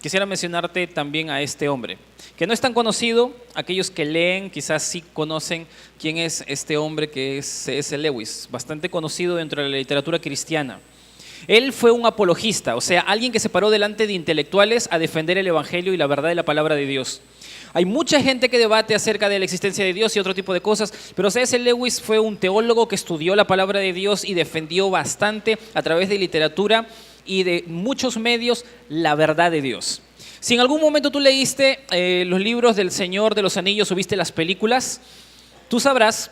quisiera mencionarte también a este hombre, que no es tan conocido. Aquellos que leen quizás sí conocen quién es este hombre, que es C.S. Lewis, bastante conocido dentro de la literatura cristiana. Él fue un apologista, o sea, alguien que se paró delante de intelectuales a defender el evangelio y la verdad de la palabra de Dios. Hay mucha gente que debate acerca de la existencia de Dios y otro tipo de cosas, pero C.S. Lewis fue un teólogo que estudió la palabra de Dios y defendió bastante a través de literatura y de muchos medios la verdad de Dios. Si en algún momento tú leíste los libros del Señor de los Anillos o viste las películas, tú sabrás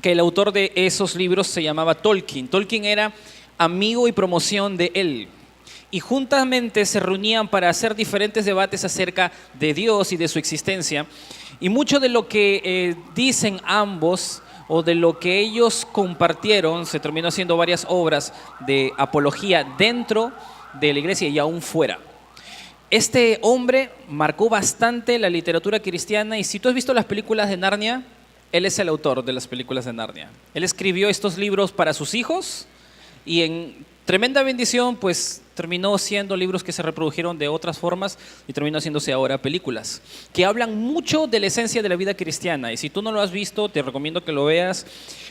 que el autor de esos libros se llamaba Tolkien. Tolkien era amigo y promoción de él. Y juntamente se reunían para hacer diferentes debates acerca de Dios y de su existencia. Y mucho de lo que dicen ambos, o de lo que ellos compartieron, se terminó haciendo varias obras de apología dentro de la iglesia y aún fuera. Este hombre marcó bastante la literatura cristiana, y si tú has visto las películas de Narnia, él es el autor de las películas de Narnia. Él escribió estos libros para sus hijos y en tremenda bendición, pues terminó siendo libros que se reprodujeron de otras formas y terminó haciéndose ahora películas que hablan mucho de la esencia de la vida cristiana. Y si tú no lo has visto, te recomiendo que lo veas.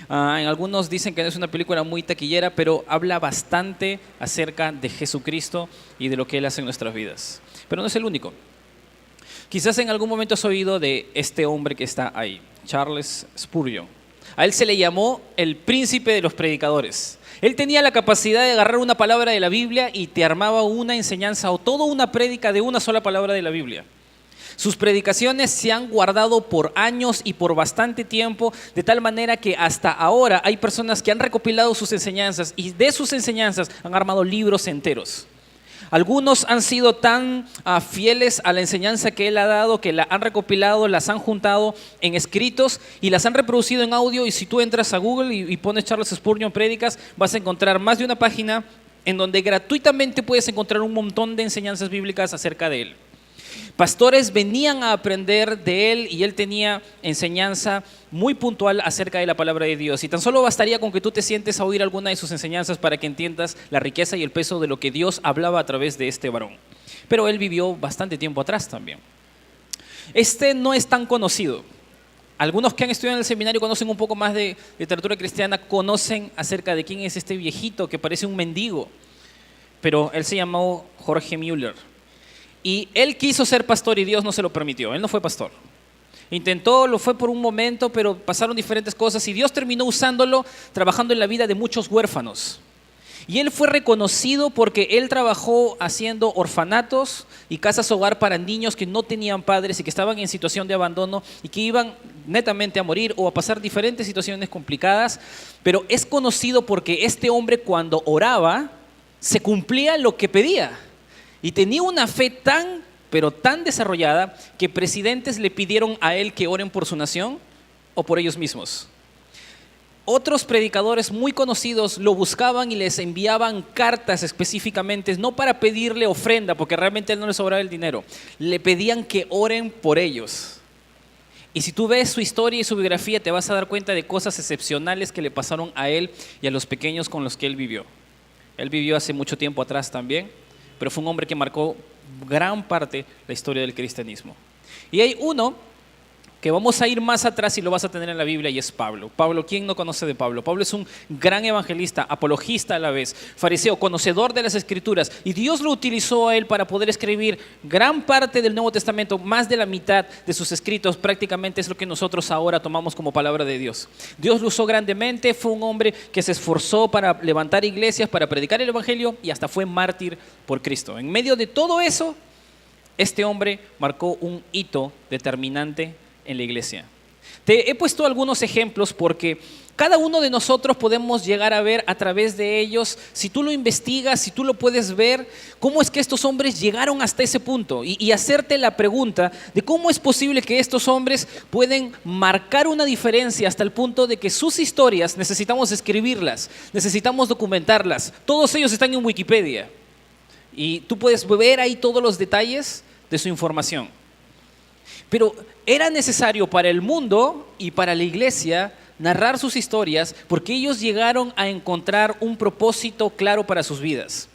En algunos dicen que no es una película muy taquillera, pero habla bastante acerca de Jesucristo y de lo que Él hace en nuestras vidas. Pero no es el único. Quizás en algún momento has oído de este hombre que está ahí, Charles Spurgeon. A él se le llamó el príncipe de los predicadores. Él tenía la capacidad de agarrar una palabra de la Biblia y te armaba una enseñanza o toda una prédica de una sola palabra de la Biblia. Sus predicaciones se han guardado por años y por bastante tiempo, de tal manera que hasta ahora hay personas que han recopilado sus enseñanzas y de sus enseñanzas han armado libros enteros. Algunos han sido tan fieles a la enseñanza que él ha dado, que la han recopilado, las han juntado en escritos y las han reproducido en audio. Y si tú entras a Google y pones Charles Spurgeon Prédicas, vas a encontrar más de una página en donde gratuitamente puedes encontrar un montón de enseñanzas bíblicas acerca de él. Pastores venían a aprender de él y él tenía enseñanza muy puntual acerca de la palabra de Dios. Y tan solo bastaría con que tú te sientes a oír alguna de sus enseñanzas para que entiendas la riqueza y el peso de lo que Dios hablaba a través de este varón. Pero él vivió bastante tiempo atrás también. Este no es tan conocido. Algunos que han estudiado en el seminario conocen un poco más de literatura cristiana, conocen acerca de quién es este viejito que parece un mendigo. Pero él se llamó Jorge Müller. Y él quiso ser pastor y Dios no se lo permitió. Él no fue pastor. Intentó, lo fue por un momento, pero pasaron diferentes cosas y Dios terminó usándolo trabajando en la vida de muchos huérfanos. Y él fue reconocido porque él trabajó haciendo orfanatos y casas hogar para niños que no tenían padres y que estaban en situación de abandono y que iban netamente a morir o a pasar diferentes situaciones complicadas. Pero es conocido porque este hombre, cuando oraba, se cumplía lo que pedía. Y tenía una fe tan, pero tan desarrollada que presidentes le pidieron a él que oren por su nación o por ellos mismos. Otros predicadores muy conocidos lo buscaban y les enviaban cartas específicamente, no para pedirle ofrenda, porque realmente a él no le sobraba el dinero. Le pedían que oren por ellos. Y si tú ves su historia y su biografía, te vas a dar cuenta de cosas excepcionales que le pasaron a él y a los pequeños con los que él vivió. Él vivió hace mucho tiempo atrás también, pero fue un hombre que marcó gran parte de la historia del cristianismo. Y hay uno que vamos a ir más atrás y lo vas a tener en la Biblia, y es Pablo. Pablo, ¿quién no conoce de Pablo? Pablo es un gran evangelista, apologista a la vez, fariseo, conocedor de las Escrituras, y Dios lo utilizó a él para poder escribir gran parte del Nuevo Testamento, más de la mitad de sus escritos, prácticamente es lo que nosotros ahora tomamos como palabra de Dios. Dios lo usó grandemente, fue un hombre que se esforzó para levantar iglesias, para predicar el evangelio y hasta fue mártir por Cristo. En medio de todo eso, este hombre marcó un hito determinante en la iglesia. Te he puesto algunos ejemplos porque cada uno de nosotros podemos llegar a ver a través de ellos, si tú lo investigas, si tú lo puedes ver, cómo es que estos hombres llegaron hasta ese punto y hacerte la pregunta de cómo es posible que estos hombres pueden marcar una diferencia hasta el punto de que sus historias necesitamos escribirlas, necesitamos documentarlas. Todos ellos están en Wikipedia y tú puedes ver ahí todos los detalles de su información. Pero era necesario para el mundo y para la iglesia narrar sus historias porque ellos llegaron a encontrar un propósito claro para sus vidas.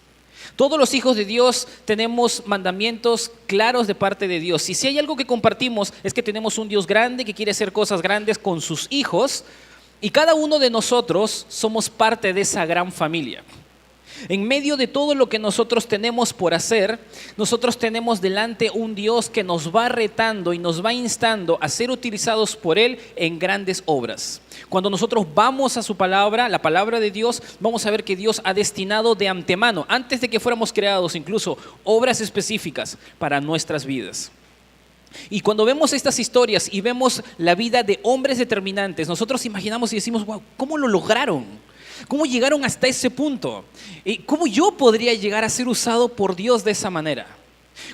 Todos los hijos de Dios tenemos mandamientos claros de parte de Dios. Y si hay algo que compartimos es que tenemos un Dios grande que quiere hacer cosas grandes con sus hijos y cada uno de nosotros somos parte de esa gran familia. En medio de todo lo que nosotros tenemos por hacer, nosotros tenemos delante un Dios que nos va retando y nos va instando a ser utilizados por Él en grandes obras. Cuando nosotros vamos a su palabra, la palabra de Dios, vamos a ver que Dios ha destinado de antemano, antes de que fuéramos creados, incluso obras específicas para nuestras vidas. Y cuando vemos estas historias y vemos la vida de hombres determinantes, nosotros imaginamos y decimos, wow, ¿cómo lo lograron? ¿Cómo llegaron hasta ese punto? ¿Y cómo yo podría llegar a ser usado por Dios de esa manera?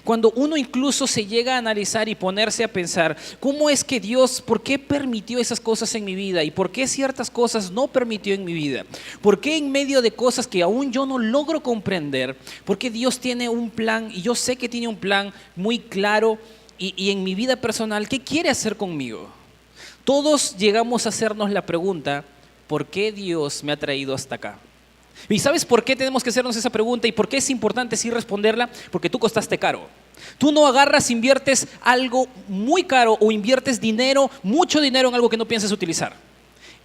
Cuando uno incluso se llega a analizar y ponerse a pensar, ¿cómo es que Dios, por qué permitió esas cosas en mi vida? ¿Y por qué ciertas cosas no permitió en mi vida? ¿Por qué en medio de cosas que aún yo no logro comprender? ¿Por qué Dios tiene un plan? Y yo sé que tiene un plan muy claro y en mi vida personal, ¿qué quiere hacer conmigo? Todos llegamos a hacernos la pregunta, ¿por qué Dios me ha traído hasta acá? ¿Y sabes por qué tenemos que hacernos esa pregunta y por qué es importante sí responderla? Porque tú costaste caro. Tú no agarras, inviertes algo muy caro o inviertes dinero, mucho dinero en algo que no piensas utilizar.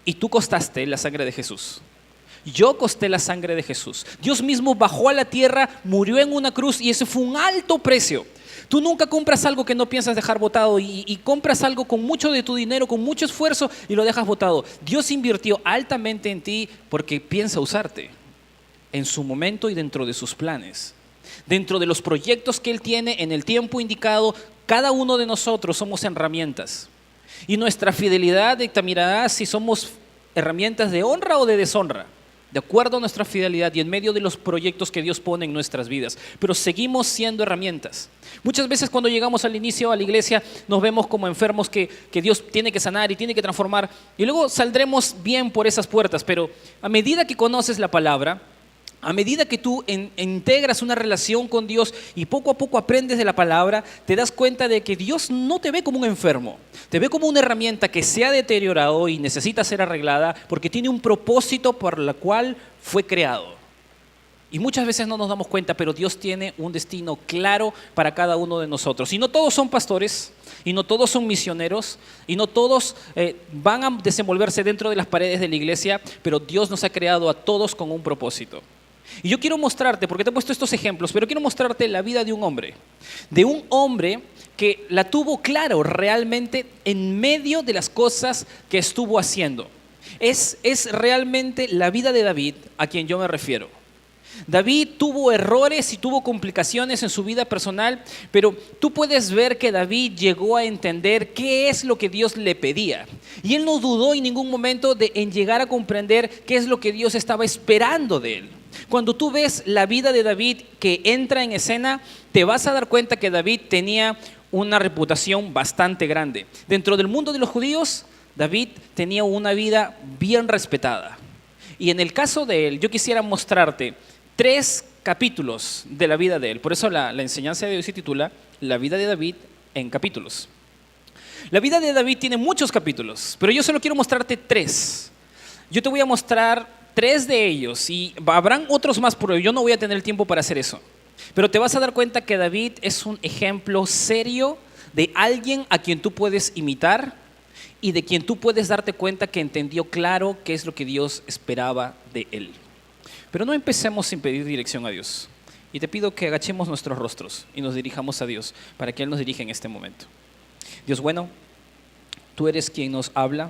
Y tú costaste la sangre de Jesús. Yo costé la sangre de Jesús. Dios mismo bajó a la tierra, murió en una cruz y ese fue un alto precio. Tú nunca compras algo que no piensas dejar botado y compras algo con mucho de tu dinero, con mucho esfuerzo y lo dejas botado. Dios invirtió altamente en ti porque piensa usarte en su momento y dentro de sus planes. Dentro de los proyectos que Él tiene en el tiempo indicado, cada uno de nosotros somos herramientas. Y nuestra fidelidad dictaminará si somos herramientas de honra o de deshonra, de acuerdo a nuestra fidelidad y en medio de los proyectos que Dios pone en nuestras vidas. Pero seguimos siendo herramientas. Muchas veces cuando llegamos al inicio a la iglesia nos vemos como enfermos que Dios tiene que sanar y tiene que transformar. Y luego saldremos bien por esas puertas. Pero a medida que conoces la palabra, a medida que tú integras una relación con Dios y poco a poco aprendes de la palabra, te das cuenta de que Dios no te ve como un enfermo, te ve como una herramienta que se ha deteriorado y necesita ser arreglada porque tiene un propósito por el cual fue creado. Y muchas veces no nos damos cuenta, pero Dios tiene un destino claro para cada uno de nosotros. Y no todos son pastores, y no todos son misioneros, y no todos van a desenvolverse dentro de las paredes de la iglesia, pero Dios nos ha creado a todos con un propósito. Y yo quiero mostrarte, porque te he puesto estos ejemplos, pero quiero mostrarte la vida de un hombre que la tuvo claro realmente en medio de las cosas que estuvo haciendo. Es realmente la vida de David a quien yo me refiero. David tuvo errores y tuvo complicaciones en su vida personal, pero tú puedes ver que David llegó a entender qué es lo que Dios le pedía. Y él no dudó en ningún momento en llegar a comprender qué es lo que Dios estaba esperando de él. Cuando tú ves la vida de David que entra en escena, te vas a dar cuenta que David tenía una reputación bastante grande. Dentro del mundo de los judíos, David tenía una vida bien respetada. Y en el caso de él, yo quisiera mostrarte 3 capítulos de la vida de él. Por eso la enseñanza de hoy se titula La vida de David en capítulos. La vida de David tiene muchos capítulos, pero yo solo quiero mostrarte 3. Yo te voy a mostrar 3 de ellos y habrán otros más, pero yo no voy a tener el tiempo para hacer eso. Pero te vas a dar cuenta que David es un ejemplo serio de alguien a quien tú puedes imitar y de quien tú puedes darte cuenta que entendió claro qué es lo que Dios esperaba de él. Pero no empecemos sin pedir dirección a Dios. Y te pido que agachemos nuestros rostros y nos dirijamos a Dios para que Él nos dirija en este momento. Dios bueno, tú eres quien nos habla,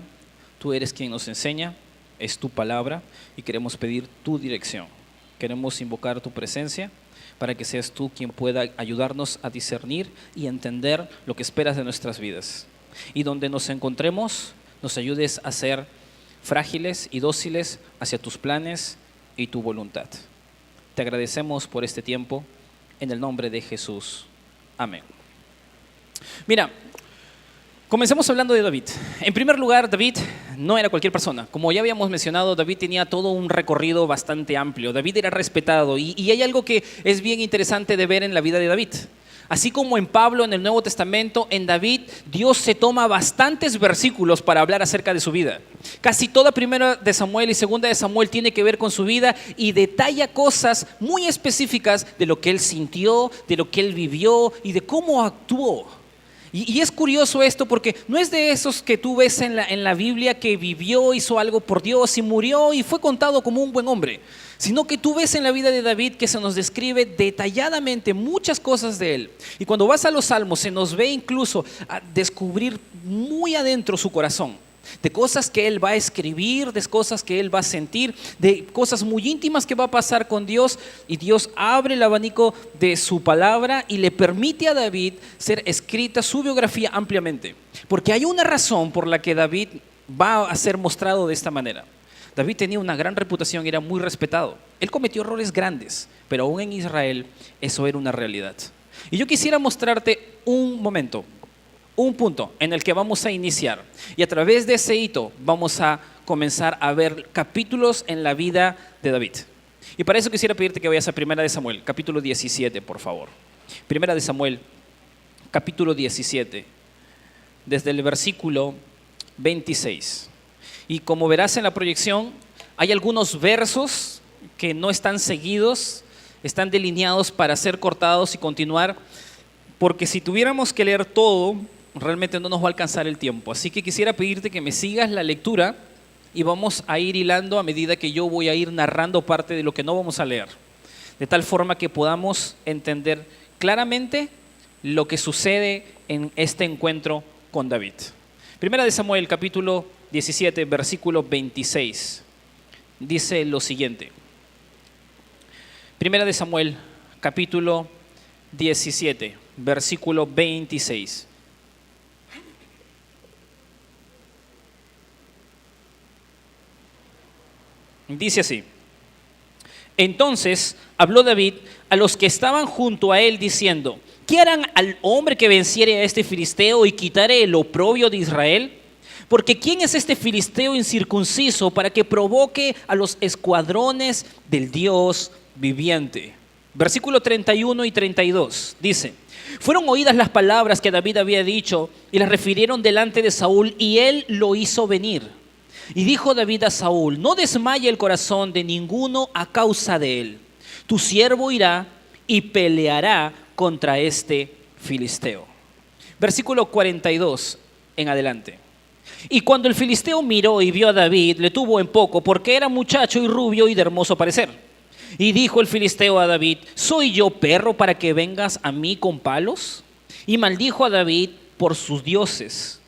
tú eres quien nos enseña, es tu palabra y queremos pedir tu dirección. Queremos invocar tu presencia para que seas tú quien pueda ayudarnos a discernir y entender lo que esperas de nuestras vidas. Y donde nos encontremos, nos ayudes a ser frágiles y dóciles hacia tus planes y tu voluntad. Te agradecemos por este tiempo, en el nombre de Jesús. Amén. Mira, comencemos hablando de David. En primer lugar, David no era cualquier persona. Como ya habíamos mencionado, David tenía todo un recorrido bastante amplio. David era respetado y hay algo que es bien interesante de ver en la vida de David. Así como en Pablo en el Nuevo Testamento, en David, Dios se toma bastantes versículos para hablar acerca de su vida. Casi toda primera de Samuel y segunda de Samuel tiene que ver con su vida y detalla cosas muy específicas de lo que él sintió, de lo que él vivió y de cómo actuó. Y es curioso esto porque no es de esos que tú ves en la Biblia que vivió, hizo algo por Dios y murió y fue contado como un buen hombre, sino que tú ves en la vida de David que se nos describe detalladamente muchas cosas de él. Y cuando vas a los Salmos se nos ve incluso a descubrir muy adentro su corazón, de cosas que él va a escribir, de cosas que él va a sentir, de cosas muy íntimas que va a pasar con Dios, y Dios abre el abanico de su palabra y le permite a David ser escrita su biografía ampliamente, porque hay una razón por la que David va a ser mostrado de esta manera. David tenía una gran reputación y era muy respetado. Él cometió errores grandes, pero aún en Israel eso era una realidad. Y yo quisiera mostrarte un momento, un punto en el que vamos a iniciar, y a través de ese hito vamos a comenzar a ver capítulos en la vida de David. Y para eso quisiera pedirte que vayas a Primera de Samuel, capítulo 17, por favor. Primera de Samuel, capítulo 17, desde el versículo 26. Y como verás en la proyección, hay algunos versos que no están seguidos, están delineados para ser cortados y continuar, porque si tuviéramos que leer todo, realmente no nos va a alcanzar el tiempo. Así que quisiera pedirte que me sigas la lectura y vamos a ir hilando a medida que yo voy a ir narrando parte de lo que no vamos a leer, de tal forma que podamos entender claramente lo que sucede en este encuentro con David. Primera de Samuel, capítulo 17, versículo 26, dice lo siguiente. Primera de Samuel, capítulo 17, versículo 26. Dice así: entonces habló David a los que estaban junto a él diciendo: ¿qué harán al hombre que venciere a este filisteo y quitare el oprobio de Israel? Porque ¿quién es este filisteo incircunciso para que provoque a los escuadrones del Dios viviente? Versículo 31 y 32 dice: fueron oídas las palabras que David había dicho y las refirieron delante de Saúl, y él lo hizo venir. Y dijo David a Saúl: no desmaye el corazón de ninguno a causa de él. Tu siervo irá y peleará contra este filisteo. Versículo 42 en adelante. Y cuando el filisteo miró y vio a David, le tuvo en poco, porque era muchacho y rubio y de hermoso parecer. Y dijo el filisteo a David: ¿soy yo perro para que vengas a mí con palos? Y maldijo a David por sus dioses.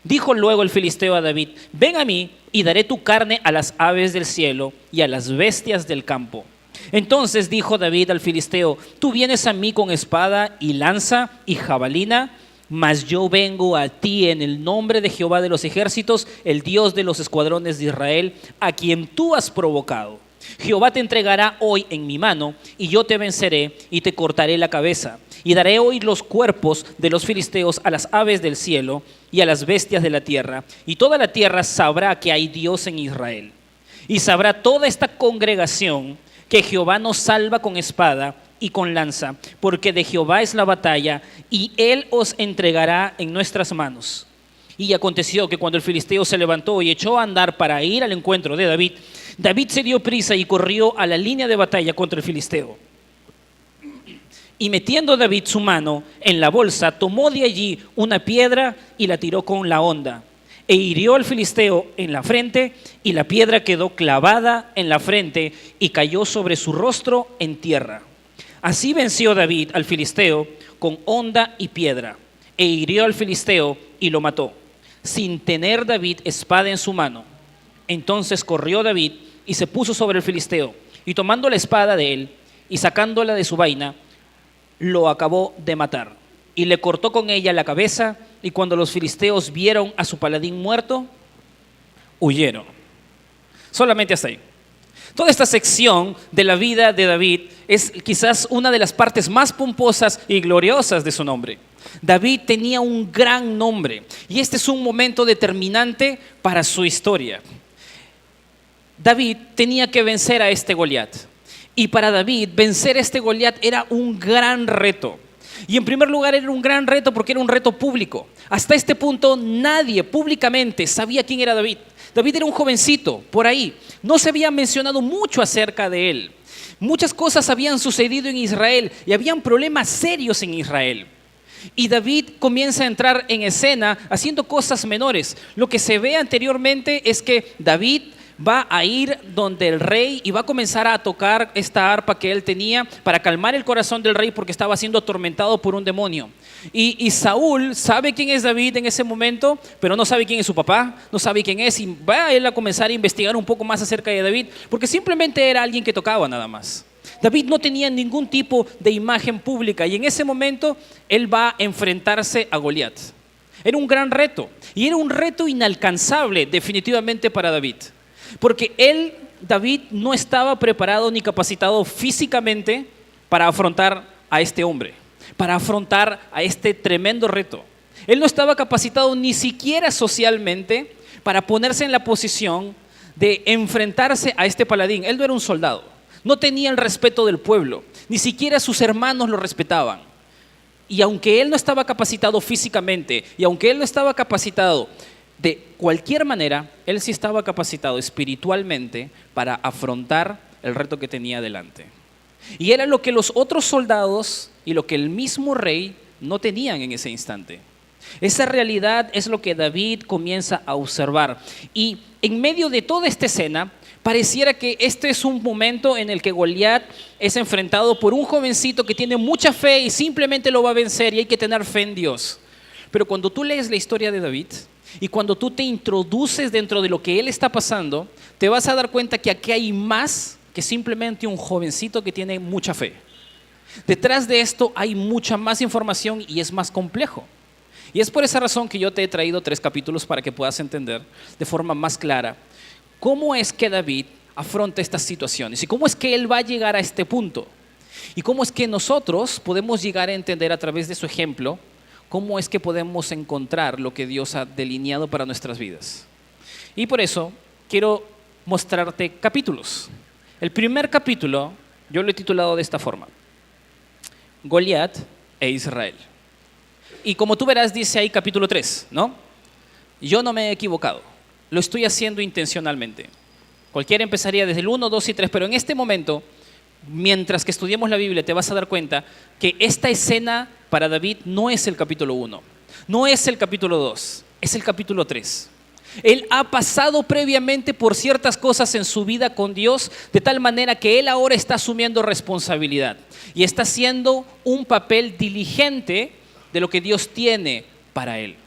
Dijo luego el filisteo a David: ven a mí y daré tu carne a las aves del cielo y a las bestias del campo. Entonces dijo David al filisteo: tú vienes a mí con espada y lanza y jabalina, mas yo vengo a ti en el nombre de Jehová de los ejércitos, el Dios de los escuadrones de Israel, a quien tú has provocado. Jehová te entregará hoy en mi mano, y yo te venceré y te cortaré la cabeza. Y daré hoy los cuerpos de los filisteos a las aves del cielo y a las bestias de la tierra, y toda la tierra sabrá que hay Dios en Israel. Y sabrá toda esta congregación que Jehová nos salva con espada y con lanza, porque de Jehová es la batalla, y él os entregará en nuestras manos. Y aconteció que cuando el filisteo se levantó y echó a andar para ir al encuentro de David, David se dio prisa y corrió a la línea de batalla contra el filisteo. Y metiendo David su mano en la bolsa, tomó de allí una piedra y la tiró con la honda, e hirió al filisteo en la frente, y la piedra quedó clavada en la frente y cayó sobre su rostro en tierra. Así venció David al filisteo con honda y piedra, e hirió al filisteo y lo mató, sin tener David espada en su mano. Entonces corrió David y se puso sobre el filisteo, y tomando la espada de él y sacándola de su vaina, lo acabó de matar, y le cortó con ella la cabeza. Y cuando los filisteos vieron a su paladín muerto, huyeron. Solamente hasta ahí. Toda esta sección de la vida de David es quizás una de las partes más pomposas y gloriosas de su nombre. David tenía un gran nombre, y este es un momento determinante para su historia. David tenía que vencer a este Goliat, y para David vencer a este Goliat era un gran reto. Y en primer lugar era un gran reto porque era un reto público. Hasta este punto nadie públicamente sabía quién era David. David era un jovencito por ahí. No se había mencionado mucho acerca de él. Muchas cosas habían sucedido en Israel y habían problemas serios en Israel. Y David comienza a entrar en escena haciendo cosas menores. Lo que se ve anteriormente es que David va a ir donde el rey y va a comenzar a tocar esta arpa que él tenía para calmar el corazón del rey porque estaba siendo atormentado por un demonio. Y Saúl sabe quién es David en ese momento, pero no sabe quién es su papá, no sabe quién es, y va a él a comenzar a investigar un poco más acerca de David, porque simplemente era alguien que tocaba nada más. David no tenía ningún tipo de imagen pública y en ese momento él va a enfrentarse a Goliat. Era un gran reto y era un reto inalcanzable definitivamente para David. Porque David, no estaba preparado ni capacitado físicamente para afrontar a este hombre, para afrontar a este tremendo reto. Él no estaba capacitado ni siquiera socialmente para ponerse en la posición de enfrentarse a este paladín. Él no era un soldado, no tenía el respeto del pueblo, ni siquiera sus hermanos lo respetaban. Y aunque él no estaba capacitado físicamente, y aunque él no estaba capacitado de cualquier manera, él sí estaba capacitado espiritualmente para afrontar el reto que tenía delante. Y era lo que los otros soldados y lo que el mismo rey no tenían en ese instante. Esa realidad es lo que David comienza a observar. Y en medio de toda esta escena, pareciera que este es un momento en el que Goliat es enfrentado por un jovencito que tiene mucha fe y simplemente lo va a vencer y hay que tener fe en Dios. Pero cuando tú lees la historia de David, y cuando tú te introduces dentro de lo que él está pasando, te vas a dar cuenta que aquí hay más que simplemente un jovencito que tiene mucha fe. Detrás de esto hay mucha más información y es más complejo. Y es por esa razón que yo te he traído 3 capítulos para que puedas entender de forma más clara cómo es que David afronta estas situaciones y cómo es que él va a llegar a este punto. Y cómo es que nosotros podemos llegar a entender a través de su ejemplo cómo es que podemos encontrar lo que Dios ha delineado para nuestras vidas. Y por eso quiero mostrarte capítulos. El primer capítulo yo lo he titulado de esta forma: Goliat e Israel. Y como tú verás, dice ahí capítulo 3, ¿no? Yo no me he equivocado, lo estoy haciendo intencionalmente. Cualquiera empezaría desde el 1, 2 y 3, pero en este momento, mientras que estudiemos la Biblia, te vas a dar cuenta que esta escena para David no es el capítulo 1, no es el capítulo 2, es el capítulo 3. Él ha pasado previamente por ciertas cosas en su vida con Dios, de tal manera que él ahora está asumiendo responsabilidad y está haciendo un papel diligente de lo que Dios tiene para él.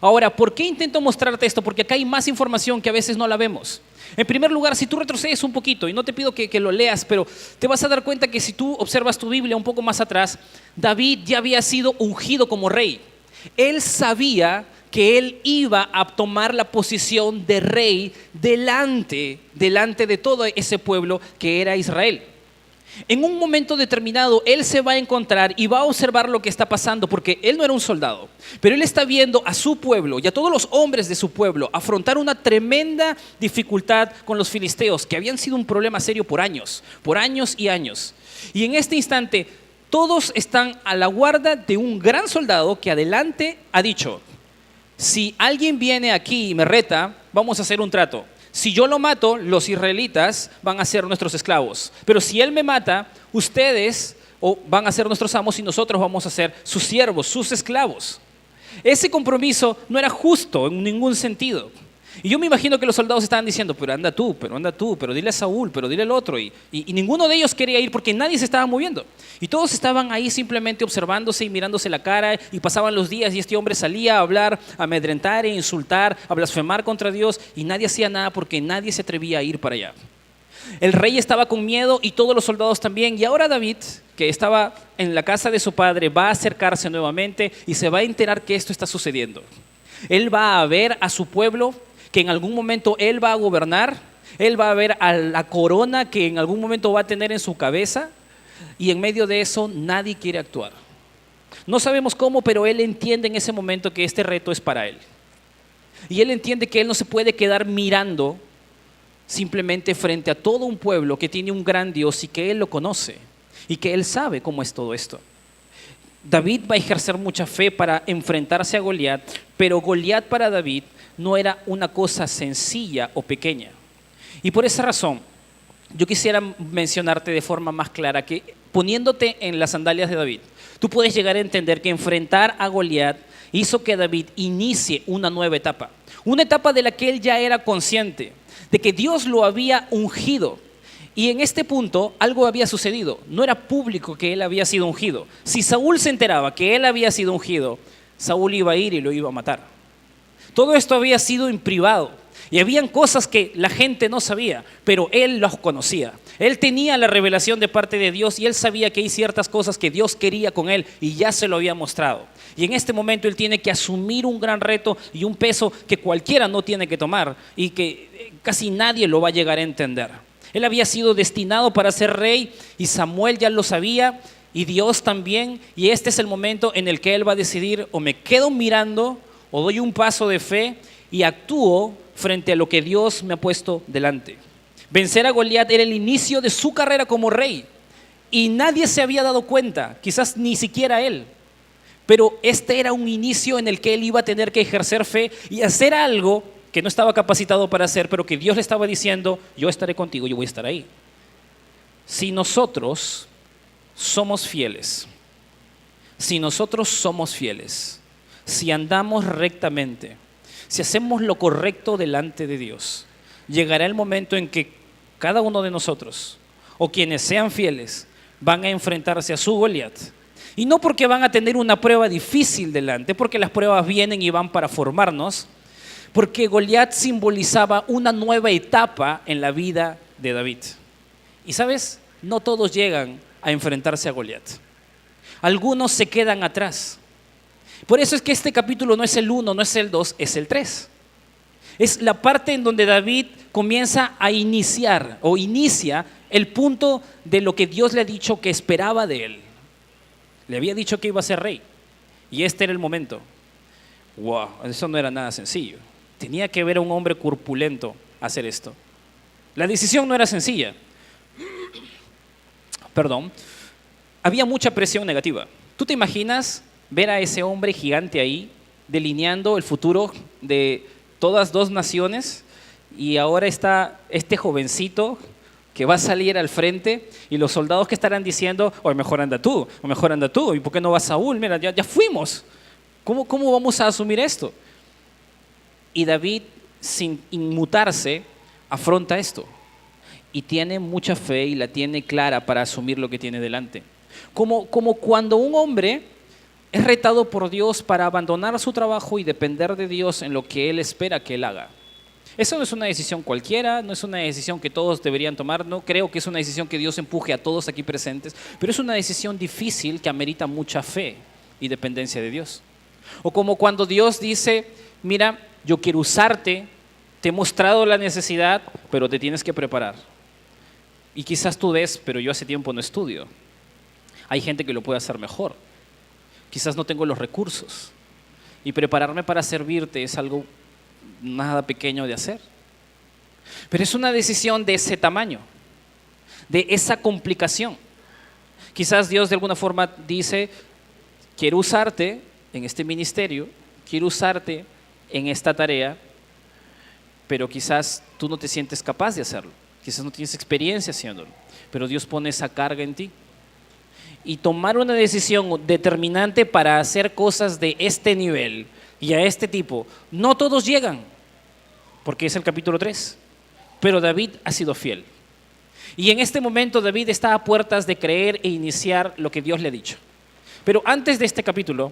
Ahora, ¿por qué intento mostrarte esto? Porque acá hay más información que a veces no la vemos. En primer lugar, si tú retrocedes un poquito, y no te pido que lo leas, pero te vas a dar cuenta que si tú observas tu Biblia un poco más atrás, David ya había sido ungido como rey. Él sabía que él iba a tomar la posición de rey delante de todo ese pueblo que era Israel. En un momento determinado, él se va a encontrar y va a observar lo que está pasando, porque él no era un soldado, pero él está viendo a su pueblo y a todos los hombres de su pueblo afrontar una tremenda dificultad con los filisteos, que habían sido un problema serio por años y años. Y en este instante, todos están a la guarda de un gran soldado que adelante ha dicho: si alguien viene aquí y me reta, vamos a hacer un trato. Si yo lo mato, los israelitas van a ser nuestros esclavos. Pero si él me mata, ustedes van a ser nuestros amos y nosotros vamos a ser sus siervos, sus esclavos. Ese compromiso no era justo en ningún sentido. Y yo me imagino que los soldados estaban diciendo: pero anda tú, pero dile a Saúl, pero dile al otro. Y ninguno de ellos quería ir porque nadie se estaba moviendo. Y todos estaban ahí simplemente observándose y mirándose la cara, y pasaban los días y este hombre salía a hablar, a amedrentar e insultar, a blasfemar contra Dios, y nadie hacía nada porque nadie se atrevía a ir para allá. El rey estaba con miedo y todos los soldados también. Y ahora David, que estaba en la casa de su padre, va a acercarse nuevamente y se va a enterar que esto está sucediendo. Él va a ver a su pueblo, que en algún momento él va a gobernar. Él va a ver a la corona que en algún momento va a tener en su cabeza, y en medio de eso nadie quiere actuar. No sabemos cómo, pero él entiende en ese momento que este reto es para él. Y él entiende que él no se puede quedar mirando simplemente frente a todo un pueblo que tiene un gran Dios y que él lo conoce y que él sabe cómo es todo esto. David va a ejercer mucha fe para enfrentarse a Goliat, pero Goliat para David no era una cosa sencilla o pequeña. Y por esa razón, yo quisiera mencionarte de forma más clara que poniéndote en las sandalias de David, tú puedes llegar a entender que enfrentar a Goliat hizo que David inicie una nueva etapa. Una etapa de la que él ya era consciente, de que Dios lo había ungido. Y en este punto algo había sucedido. No era público que él había sido ungido. Si Saúl se enteraba que él había sido ungido, Saúl iba a ir y lo iba a matar. Todo esto había sido en privado. Y habían cosas que la gente no sabía, pero él las conocía. Él tenía la revelación de parte de Dios y él sabía que hay ciertas cosas que Dios quería con él y ya se lo había mostrado. Y en este momento él tiene que asumir un gran reto y un peso que cualquiera no tiene que tomar y que casi nadie lo va a llegar a entender. Él había sido destinado para ser rey y Samuel ya lo sabía y Dios también. Y este es el momento en el que él va a decidir: o me quedo mirando o doy un paso de fe y actúo frente a lo que Dios me ha puesto delante. Vencer a Goliat era el inicio de su carrera como rey y nadie se había dado cuenta, quizás ni siquiera él. Pero este era un inicio en el que él iba a tener que ejercer fe y hacer algo que no estaba capacitado para hacer, pero que Dios le estaba diciendo: yo estaré contigo, yo voy a estar ahí. Si nosotros somos fieles, si andamos rectamente, si hacemos lo correcto delante de Dios, llegará el momento en que cada uno de nosotros, o quienes sean fieles, van a enfrentarse a su Goliat. Y no porque van a tener una prueba difícil delante, porque las pruebas vienen y van para formarnos, porque Goliat simbolizaba una nueva etapa en la vida de David. Y sabes, no todos llegan a enfrentarse a Goliat. Algunos se quedan atrás. Por eso es que este capítulo no es el 1, no es el 2, es el 3. Es la parte en donde David comienza a inicia el punto de lo que Dios le ha dicho que esperaba de él. Le había dicho que iba a ser rey y este era el momento. Wow, eso no era nada sencillo. Tenía que ver a un hombre corpulento hacer esto. La decisión no era sencilla. Había mucha presión negativa. ¿Tú te imaginas ver a ese hombre gigante ahí delineando el futuro de todas dos naciones y ahora está este jovencito que va a salir al frente y los soldados que estarán diciendo: oye, mejor anda tú, ¿y por qué no va Saúl? Mira, ya fuimos. ¿Cómo vamos a asumir esto? Y David, sin inmutarse, afronta esto y tiene mucha fe y la tiene clara para asumir lo que tiene delante. Como cuando un hombre es retado por Dios para abandonar su trabajo y depender de Dios en lo que Él espera que Él haga. Eso no es una decisión cualquiera, no es una decisión que todos deberían tomar, no creo que es una decisión que Dios empuje a todos aquí presentes, pero es una decisión difícil que amerita mucha fe y dependencia de Dios. O como cuando Dios dice: mira, yo quiero usarte, te he mostrado la necesidad, pero te tienes que preparar. Y quizás tú des, pero yo hace tiempo no estudio. Hay gente que lo puede hacer mejor. Quizás no tengo los recursos. Y prepararme para servirte es algo nada pequeño de hacer. Pero es una decisión de ese tamaño, de esa complicación. Quizás Dios de alguna forma dice: quiero usarte en este ministerio, quiero usarte en esta tarea, pero quizás tú no te sientes capaz de hacerlo, quizás no tienes experiencia haciéndolo, pero Dios pone esa carga en ti. Y tomar una decisión determinante para hacer cosas de este nivel y a este tipo, no todos llegan, porque es el capítulo 3, pero David ha sido fiel. Y en este momento David está a puertas de creer e iniciar lo que Dios le ha dicho. Pero antes de este capítulo,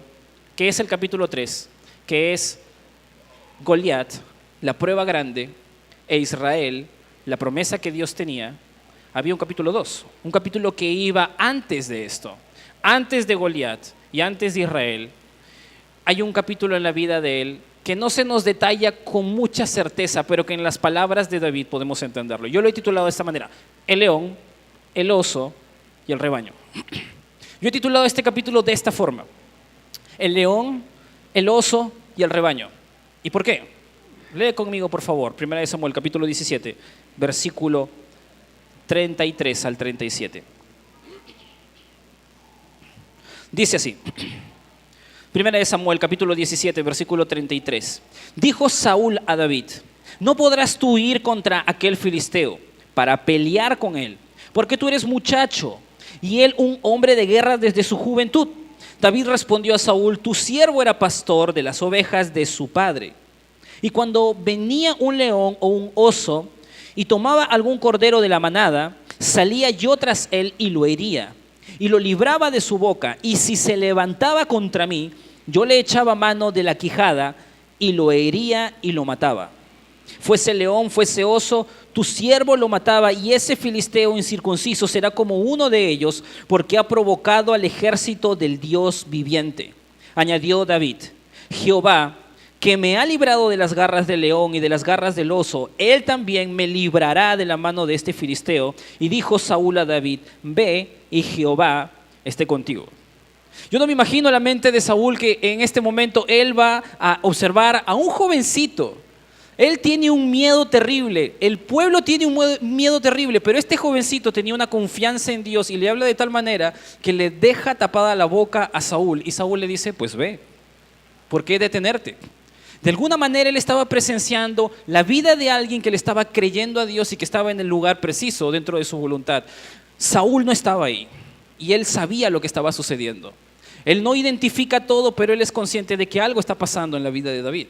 que es el capítulo 3, que es Goliat, la prueba grande, e Israel, la promesa que Dios tenía, había un capítulo 2, un capítulo que iba antes de esto, antes de Goliat y antes de Israel. Hay un capítulo en la vida de él que no se nos detalla con mucha certeza, pero que en las palabras de David podemos entenderlo. Yo lo he titulado de esta manera: el león, el oso y el rebaño. Yo he titulado este capítulo de esta forma: el león, el oso y el rebaño. ¿Y por qué? Lee conmigo, por favor, 1 Samuel, capítulo 17, versículo 33 al 37. Dice así, Primera de Samuel, capítulo 17, versículo 33. Dijo Saúl a David: no podrás tú ir contra aquel filisteo para pelear con él, porque tú eres muchacho y él un hombre de guerra desde su juventud. David respondió a Saúl: tu siervo era pastor de las ovejas de su padre. Y cuando venía un león o un oso y tomaba algún cordero de la manada, salía yo tras él y lo hería, y lo libraba de su boca. Y si se levantaba contra mí, yo le echaba mano de la quijada y lo hería y lo mataba. Fuese león, fuese oso, tu siervo lo mataba, y ese filisteo incircunciso será como uno de ellos, porque ha provocado al ejército del Dios viviente. Añadió David: Jehová, que me ha librado de las garras del león y de las garras del oso, él también me librará de la mano de este filisteo. Y dijo Saúl a David: ve, y Jehová esté contigo. Yo no me imagino la mente de Saúl, que en este momento él va a observar a un jovencito. Él tiene un miedo terrible, el pueblo tiene un miedo terrible, pero este jovencito tenía una confianza en Dios y le habla de tal manera que le deja tapada la boca a Saúl. Y Saúl le dice: pues ve, ¿por qué detenerte? De alguna manera él estaba presenciando la vida de alguien que le estaba creyendo a Dios y que estaba en el lugar preciso dentro de su voluntad. Saúl no estaba ahí y él sabía lo que estaba sucediendo. Él no identifica todo, pero él es consciente de que algo está pasando en la vida de David.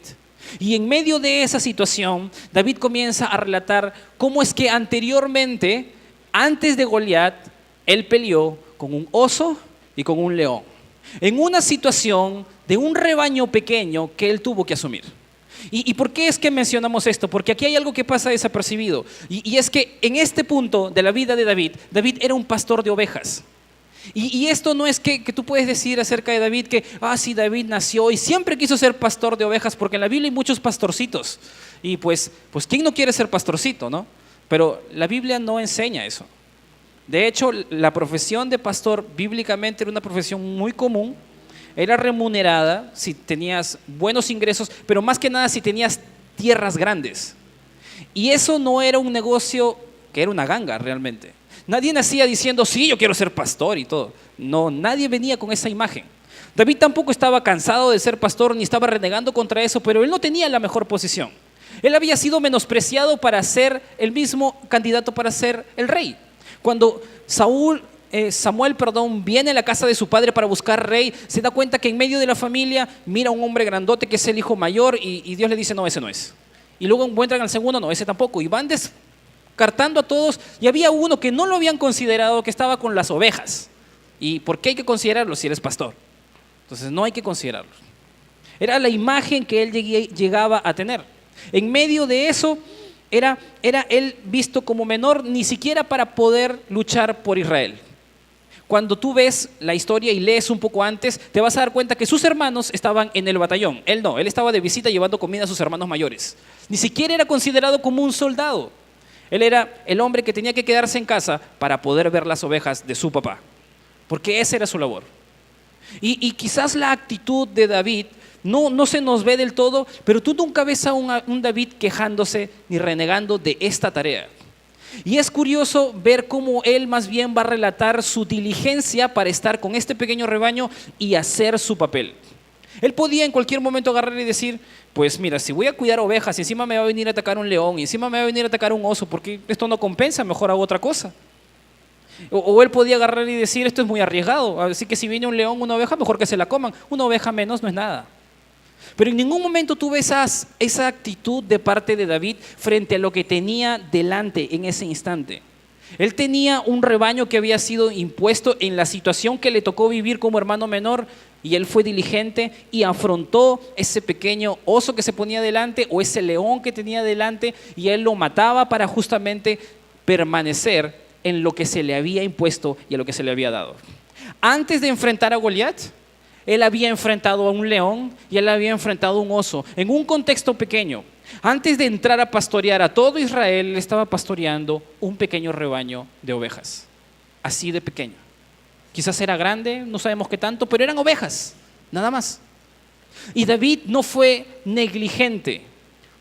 Y en medio de esa situación, David comienza a relatar cómo es que anteriormente, antes de Goliat, él peleó con un oso y con un león, en una situación de un rebaño pequeño que él tuvo que asumir. ¿Y por qué es que mencionamos esto? Porque aquí hay algo que pasa desapercibido, y es que en este punto de la vida de David, David era un pastor de ovejas. Y esto no es que tú puedes decir acerca de David que, sí, David nació y siempre quiso ser pastor de ovejas, porque en la Biblia hay muchos pastorcitos. Y pues ¿quién no quiere ser pastorcito, no? Pero la Biblia no enseña eso. De hecho, la profesión de pastor bíblicamente era una profesión muy común. Era remunerada si tenías buenos ingresos, pero más que nada si tenías tierras grandes. Y eso no era un negocio que era una ganga realmente. Nadie nacía diciendo: sí, yo quiero ser pastor y todo. No, nadie venía con esa imagen. David tampoco estaba cansado de ser pastor ni estaba renegando contra eso, pero él no tenía la mejor posición. Él había sido menospreciado para ser el mismo candidato para ser el rey. Cuando Samuel viene a la casa de su padre para buscar rey, se da cuenta que en medio de la familia mira a un hombre grandote que es el hijo mayor, y Dios le dice: no, ese no es. Y luego encuentran al segundo: no, ese tampoco. Y van descartando a todos, y había uno que no lo habían considerado, que estaba con las ovejas. ¿Y por qué hay que considerarlo si eres pastor? Entonces no hay que considerarlo. Era la imagen que él llegaba a tener. En medio de eso, era él visto como menor, ni siquiera para poder luchar por Israel. Cuando tú ves la historia y lees un poco antes, te vas a dar cuenta que sus hermanos estaban en el batallón. Él no, él estaba de visita llevando comida a sus hermanos mayores. Ni siquiera era considerado como un soldado. Él era el hombre que tenía que quedarse en casa para poder ver las ovejas de su papá, porque esa era su labor. Y quizás la actitud de David no se nos ve del todo, pero tú nunca ves a un David quejándose ni renegando de esta tarea. Y es curioso ver cómo él más bien va a relatar su diligencia para estar con este pequeño rebaño y hacer su papel. Él podía en cualquier momento agarrar y decir: pues mira, si voy a cuidar ovejas, encima me va a venir a atacar un león, y encima me va a venir a atacar un oso, porque esto no compensa, mejor hago otra cosa. O él podía agarrar y decir: esto es muy arriesgado, así que si viene un león, una oveja, mejor que se la coman. Una oveja menos no es nada. Pero en ningún momento tuve esa actitud de parte de David frente a lo que tenía delante en ese instante. Él tenía un rebaño que había sido impuesto en la situación que le tocó vivir como hermano menor, y él fue diligente y afrontó ese pequeño oso que se ponía delante o ese león que tenía delante, y él lo mataba para justamente permanecer en lo que se le había impuesto y a lo que se le había dado. Antes de enfrentar a Goliat, él había enfrentado a un león y él había enfrentado a un oso en un contexto pequeño. Antes de entrar a pastorear a todo Israel, él estaba pastoreando un pequeño rebaño de ovejas, así de pequeño. Quizás era grande, no sabemos qué tanto, pero eran ovejas, nada más. Y David no fue negligente,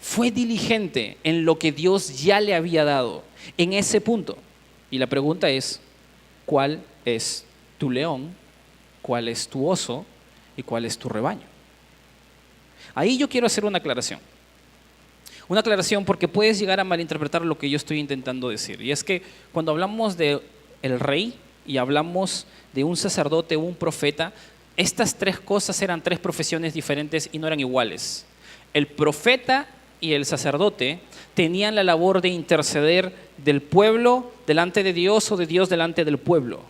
fue diligente en lo que Dios ya le había dado en ese punto. Y la pregunta es: ¿cuál es tu león cuál es tu oso y cuál es tu rebaño. Ahí yo quiero hacer una aclaración. Una aclaración porque puedes llegar a malinterpretar lo que yo estoy intentando decir. Y es que cuando hablamos de el rey y hablamos de un sacerdote o un profeta, estas tres cosas eran tres profesiones diferentes y no eran iguales. El profeta y el sacerdote tenían la labor de interceder del pueblo delante de Dios o de Dios delante del pueblo.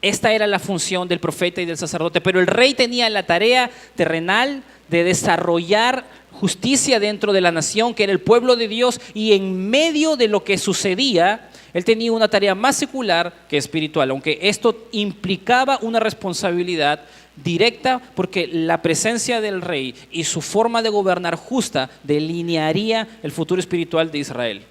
Esta era la función del profeta y del sacerdote, pero el rey tenía la tarea terrenal de desarrollar justicia dentro de la nación, que era el pueblo de Dios, y en medio de lo que sucedía, él tenía una tarea más secular que espiritual, aunque esto implicaba una responsabilidad directa, porque la presencia del rey y su forma de gobernar justa delinearía el futuro espiritual de Israel.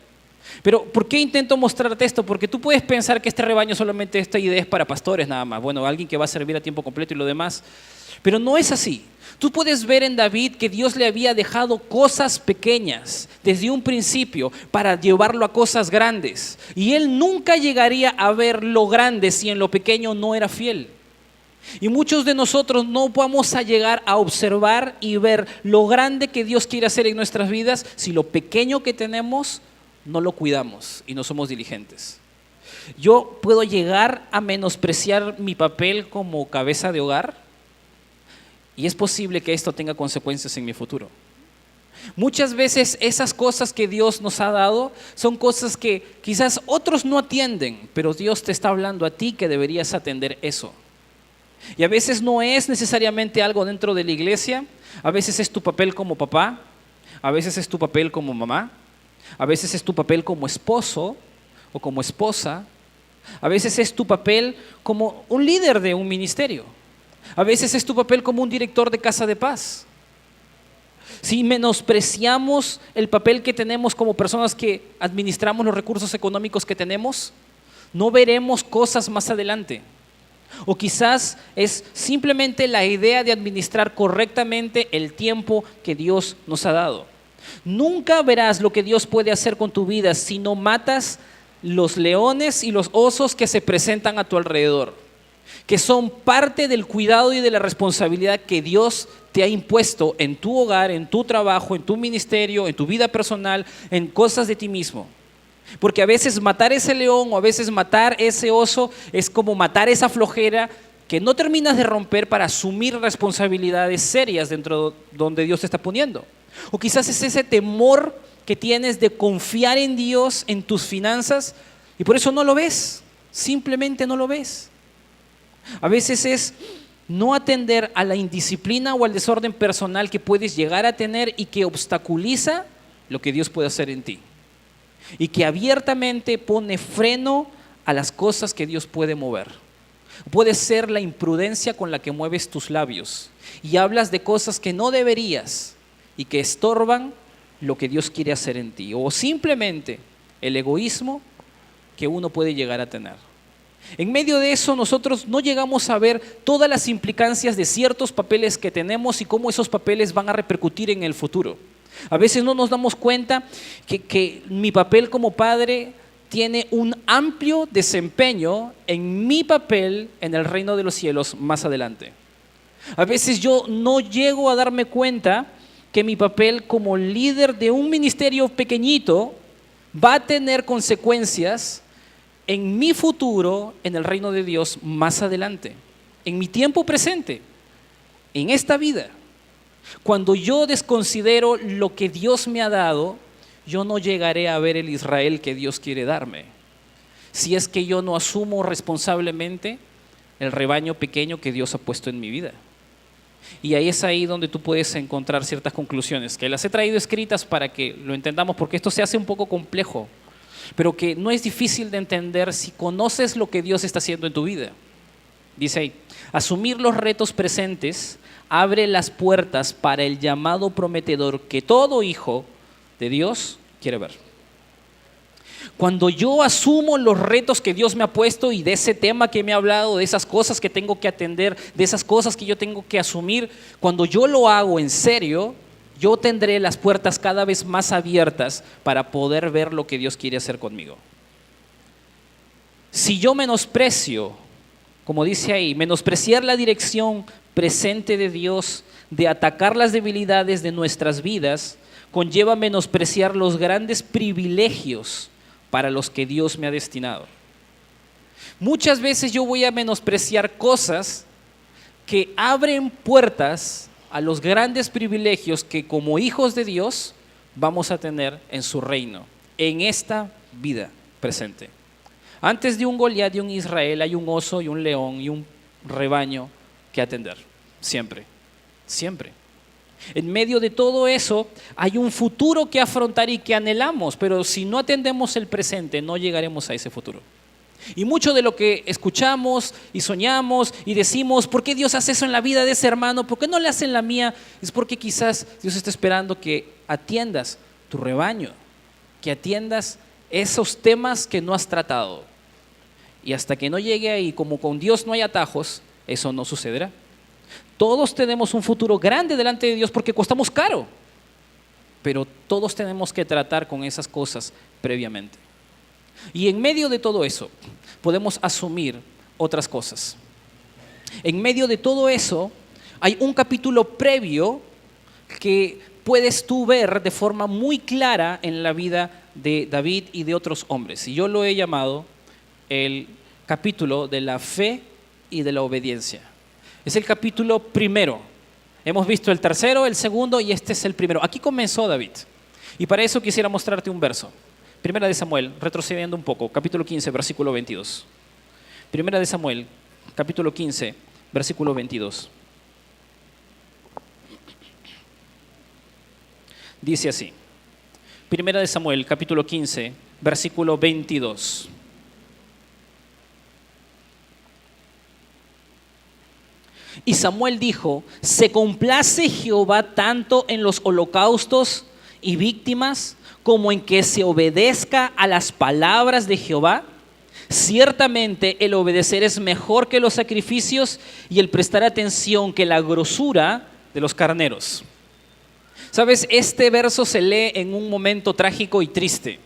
Pero ¿por qué intento mostrarte esto? Porque tú puedes pensar que este rebaño solamente esta idea es para pastores nada más, bueno, alguien que va a servir a tiempo completo y lo demás, pero no es así. Tú puedes ver en David que Dios le había dejado cosas pequeñas desde un principio para llevarlo a cosas grandes, y él nunca llegaría a ver lo grande si en lo pequeño no era fiel. Y muchos de nosotros no vamos a llegar a observar y ver lo grande que Dios quiere hacer en nuestras vidas si lo pequeño que tenemos no lo cuidamos y no somos diligentes. Yo puedo llegar a menospreciar mi papel como cabeza de hogar, y es posible que esto tenga consecuencias en mi futuro. Muchas veces esas cosas que Dios nos ha dado son cosas que quizás otros no atienden, pero Dios te está hablando a ti que deberías atender eso. Y a veces no es necesariamente algo dentro de la iglesia, a veces es tu papel como papá, a veces es tu papel como mamá, a veces es tu papel como esposo o como esposa, a veces es tu papel como un líder de un ministerio, a veces es tu papel como un director de casa de paz. Si menospreciamos el papel que tenemos como personas que administramos los recursos económicos que tenemos, no veremos cosas más adelante. O quizás es simplemente la idea de administrar correctamente el tiempo que Dios nos ha dado. Nunca verás lo que Dios puede hacer con tu vida si no matas los leones y los osos que se presentan a tu alrededor, que son parte del cuidado y de la responsabilidad que Dios te ha impuesto en tu hogar, en tu trabajo, en tu ministerio, en tu vida personal, en cosas de ti mismo. Porque a veces matar ese león o a veces matar ese oso es como matar esa flojera que no terminas de romper para asumir responsabilidades serias dentro de donde Dios te está poniendo. O quizás es ese temor que tienes de confiar en Dios, en tus finanzas, y por eso no lo ves, simplemente no lo ves. A veces es no atender a la indisciplina o al desorden personal que puedes llegar a tener y que obstaculiza lo que Dios puede hacer en ti, y que abiertamente pone freno a las cosas que Dios puede mover. Puede ser la imprudencia con la que mueves tus labios y hablas de cosas que no deberías y que estorban lo que Dios quiere hacer en ti, o simplemente el egoísmo que uno puede llegar a tener. En medio de eso nosotros no llegamos a ver todas las implicancias de ciertos papeles que tenemos y cómo esos papeles van a repercutir en el futuro. A veces no nos damos cuenta que mi papel como padre tiene un amplio desempeño en mi papel en el reino de los cielos más adelante. A veces yo no llego a darme cuenta que mi papel como líder de un ministerio pequeñito va a tener consecuencias en mi futuro en el reino de Dios más adelante, en mi tiempo presente, en esta vida. Cuando yo desconsidero lo que Dios me ha dado, yo no llegaré a ver el Israel que Dios quiere darme, si es que yo no asumo responsablemente el rebaño pequeño que Dios ha puesto en mi vida. Y ahí es ahí donde tú puedes encontrar ciertas conclusiones, que las he traído escritas para que lo entendamos, porque esto se hace un poco complejo, pero que no es difícil de entender si conoces lo que Dios está haciendo en tu vida. Dice ahí, asumir los retos presentes abre las puertas para el llamado prometedor que todo hijo de Dios quiere ver. Cuando yo asumo los retos que Dios me ha puesto y de ese tema que me ha hablado, de esas cosas que tengo que atender, de esas cosas que yo tengo que asumir, cuando yo lo hago en serio, yo tendré las puertas cada vez más abiertas para poder ver lo que Dios quiere hacer conmigo. Si yo menosprecio como dice ahí, menospreciar la dirección presente de Dios de atacar las debilidades de nuestras vidas conlleva menospreciar los grandes privilegios para los que Dios me ha destinado. Muchas veces yo voy a menospreciar cosas que abren puertas a los grandes privilegios que como hijos de Dios vamos a tener en su reino, en esta vida presente. Antes de un Goliat y un Israel hay un oso y un león y un rebaño que atender, siempre, siempre. En medio de todo eso hay un futuro que afrontar y que anhelamos, pero si no atendemos el presente no llegaremos a ese futuro. Y mucho de lo que escuchamos y soñamos y decimos, ¿por qué Dios hace eso en la vida de ese hermano? ¿Por qué no le hace en la mía? Es porque quizás Dios está esperando que atiendas tu rebaño, que atiendas esos temas que no has tratado. Y hasta que no llegue ahí, como con Dios no hay atajos, eso no sucederá. Todos tenemos un futuro grande delante de Dios porque costamos caro, pero todos tenemos que tratar con esas cosas previamente. Y en medio de todo eso, podemos asumir otras cosas. En medio de todo eso, hay un capítulo previo que puedes tú ver de forma muy clara en la vida de David y de otros hombres. Y yo lo he llamado el capítulo de la fe y de la obediencia. Es el capítulo primero. Hemos visto el tercero, el segundo y este es el primero. Aquí comenzó David. Y para eso quisiera mostrarte un verso. Primera de Samuel, retrocediendo un poco, capítulo 15, versículo 22. Primera de Samuel, capítulo 15, versículo 22. Dice así. Primera de Samuel, capítulo 15, versículo 22. Y Samuel dijo, ¿se complace Jehová tanto en los holocaustos y víctimas como en que se obedezca a las palabras de Jehová? Ciertamente el obedecer es mejor que los sacrificios y el prestar atención que la grosura de los carneros. ¿Sabes? Este verso se lee en un momento trágico y triste.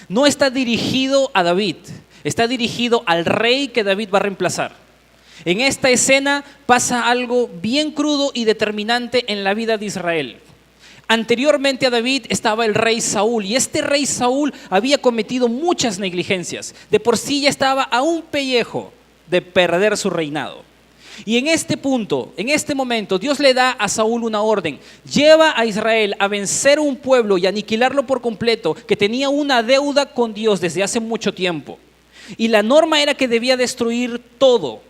No está dirigido a David, está dirigido al rey que David va a reemplazar. En esta escena pasa algo bien crudo y determinante en la vida de Israel. Anteriormente a David estaba el rey Saúl y este rey Saúl había cometido muchas negligencias. De por sí ya estaba a un pellejo de perder su reinado. Y en este punto, en este momento, Dios le da a Saúl una orden. Lleva a Israel a vencer un pueblo y aniquilarlo por completo que tenía una deuda con Dios desde hace mucho tiempo. Y la norma era que debía destruir todo.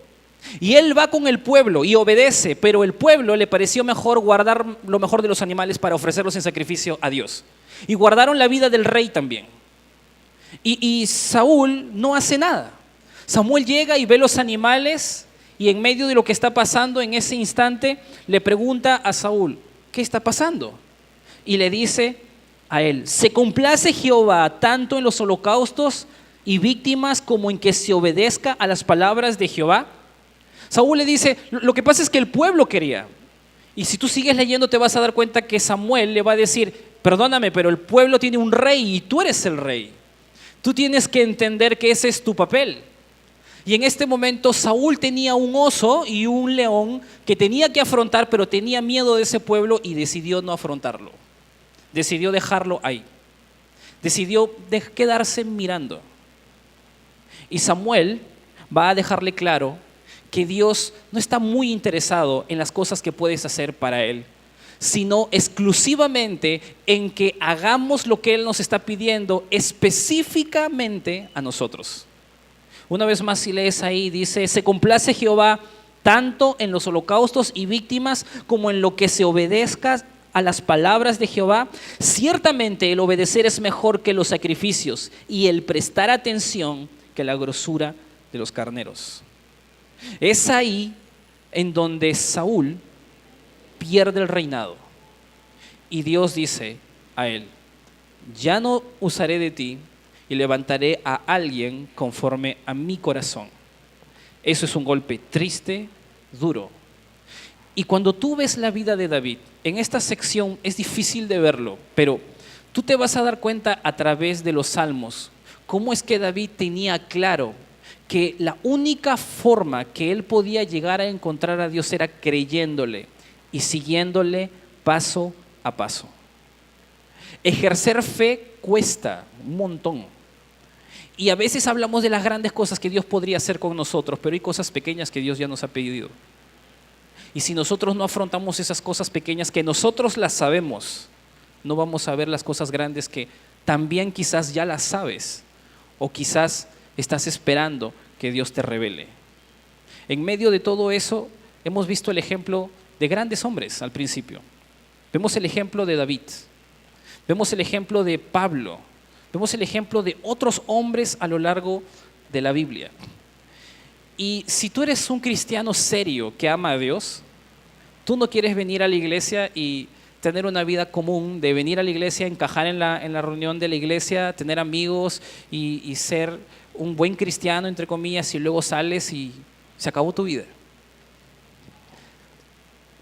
Y él va con el pueblo y obedece, pero el pueblo le pareció mejor guardar lo mejor de los animales para ofrecerlos en sacrificio a Dios. Y guardaron la vida del rey también. Y Saúl no hace nada. Samuel llega y ve los animales y en medio de lo que está pasando en ese instante le pregunta a Saúl, ¿qué está pasando? Y le dice a él, ¿se complace Jehová tanto en los holocaustos y víctimas como en que se obedezca a las palabras de Jehová? Saúl le dice, lo que pasa es que el pueblo quería. Y si tú sigues leyendo te vas a dar cuenta que Samuel le va a decir, perdóname, pero el pueblo tiene un rey y tú eres el rey. Tú tienes que entender que ese es tu papel. Y en este momento Saúl tenía un oso y un león que tenía que afrontar, pero tenía miedo de ese pueblo y decidió no afrontarlo. Decidió dejarlo ahí. Decidió quedarse mirando. Y Samuel va a dejarle claro que Dios no está muy interesado en las cosas que puedes hacer para Él, sino exclusivamente en que hagamos lo que Él nos está pidiendo específicamente a nosotros. Una vez más, si lees ahí, dice, se complace Jehová tanto en los holocaustos y víctimas como en lo que se obedezca a las palabras de Jehová. Ciertamente el obedecer es mejor que los sacrificios y el prestar atención que la grosura de los carneros. Es ahí en donde Saúl pierde el reinado y Dios dice a él, ya no usaré de ti y levantaré a alguien conforme a mi corazón. Eso es un golpe triste, duro. Y cuando tú ves la vida de David, en esta sección es difícil de verlo, pero tú te vas a dar cuenta a través de los salmos cómo es que David tenía claro que la única forma que él podía llegar a encontrar a Dios era creyéndole y siguiéndole paso a paso. Ejercer fe cuesta un montón. Y a veces hablamos de las grandes cosas que Dios podría hacer con nosotros, pero hay cosas pequeñas que Dios ya nos ha pedido. Y si nosotros no afrontamos esas cosas pequeñas que nosotros las sabemos, no vamos a ver las cosas grandes que también quizás ya las sabes o quizás estás esperando que Dios te revele. En medio de todo eso, hemos visto el ejemplo de grandes hombres al principio. Vemos el ejemplo de David, vemos el ejemplo de Pablo, vemos el ejemplo de otros hombres a lo largo de la Biblia. Y si tú eres un cristiano serio que ama a Dios, tú no quieres venir a la iglesia y tener una vida común, de venir a la iglesia, encajar en la reunión de la iglesia, tener amigos y ser un buen cristiano, entre comillas, y luego sales y se acabó tu vida.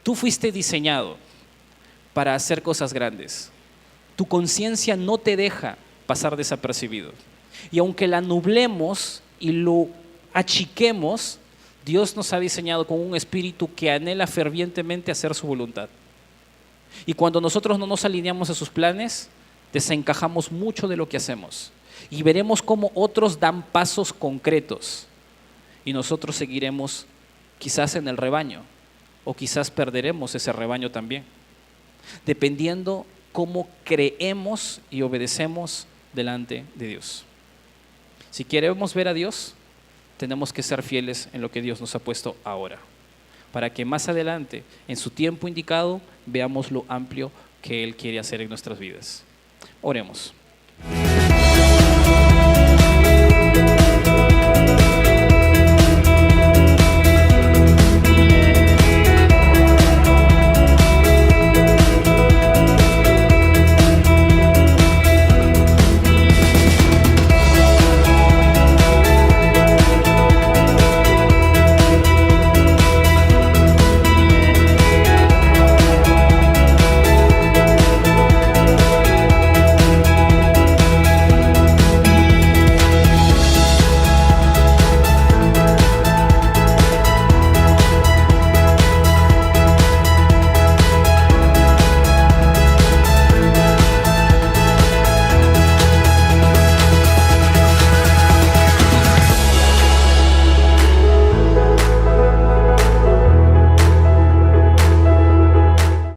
Tú fuiste diseñado para hacer cosas grandes. Tu conciencia no te deja pasar desapercibido. Y aunque la nublemos y lo achiquemos, Dios nos ha diseñado con un espíritu que anhela fervientemente hacer su voluntad. Y cuando nosotros no nos alineamos a sus planes, desencajamos mucho de lo que hacemos. Y veremos cómo otros dan pasos concretos. Y nosotros seguiremos quizás en el rebaño, o quizás perderemos ese rebaño también. Dependiendo cómo creemos y obedecemos delante de Dios. Si queremos ver a Dios, tenemos que ser fieles en lo que Dios nos ha puesto ahora, para que más adelante, en su tiempo indicado, veamos lo amplio que Él quiere hacer en nuestras vidas. Oremos.